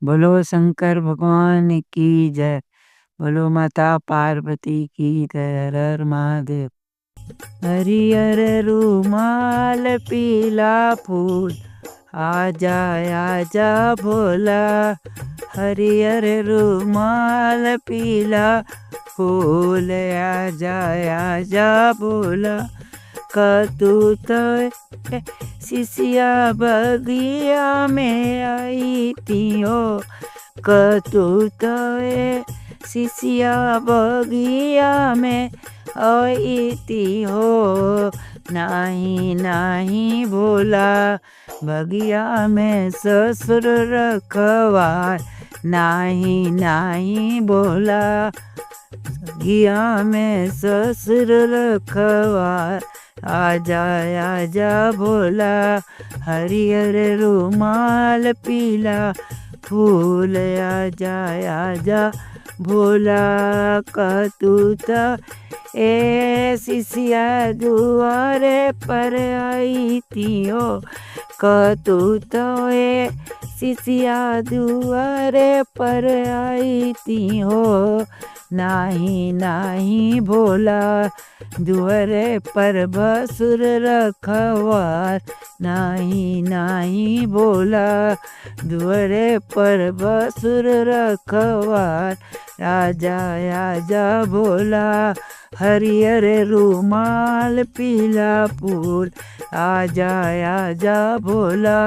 बोलो शंकर भगवान की जय। बोलो माता पार्वती की जय। हर हर महादेव। हरियर रूमाल पीला फूल, आजा आजा भोला। हरियर रूमाल पीला फूल, आजा आजा भोला। कतू तो सिसिया बगिया में आई थी हो। कतू तो सिसिया बगिया में आई थी हो। नाही नाही भोला, बगिया में ससुर रखवार। नाही नाही भोला, बगिया में ससुर रखवार। आजा आजा भोला, हरियर रूमाल पीला फूल, आजा आजा भोला। कतूत सिसिया दुआरे पर आई थी हो। कतूत सिसिया दुआरे पर आई थी हो। नाही नाही भोला, दुआरे पर भसुर रखवार। नाही नाही भोला, दुआरे पर भसुर रखवार। आजा आजा भोला, हरियर रूमाल पीला फूल। आजा आजा भोला,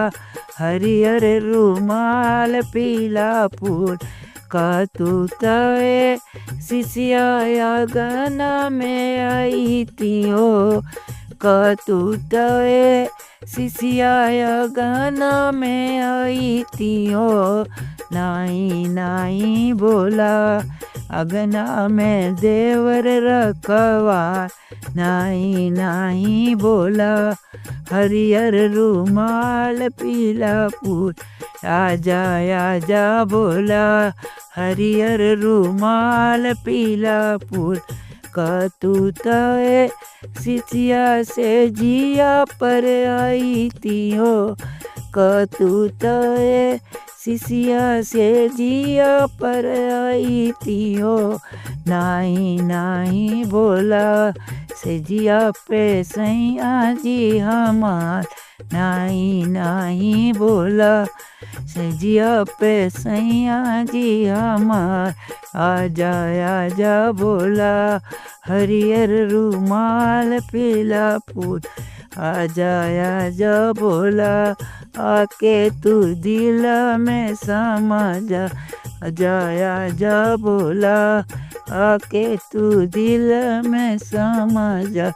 हरियर रूमाल पीला फूल। कतूत सिसिया गना में आई थी हो। कतूत सिसिया गना में आई थी हो। नाही नाही भोला, अगना में देवर रखवार। नाही नाही भोला, हरियर रूमाल पीला फूल। आजा आजा भोला, हरियर रूमाल पीला फूल। कतूत सिसिया से जिया पर आई थी हो। कतूत सिसिया से जिया पर आई थी हो। नाही नाही भोला, से जिया पे सैया जी हमार। नाही नाही भोला, से जिया पे सैया जी हमार। आजा आजा भोला, हरियर रूमाल पीला फूल। आजा आजा भोला, आके तू दिल में समा जा। आजा आजा भोला, आके तू दिल में समा जा।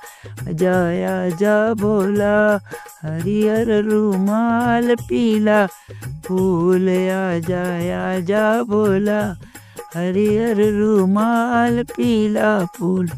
आजा आजा भोला, हरियर रूमाल पीला फूल। आजा आजा भोला, हरियर रूमाल पीला फूल।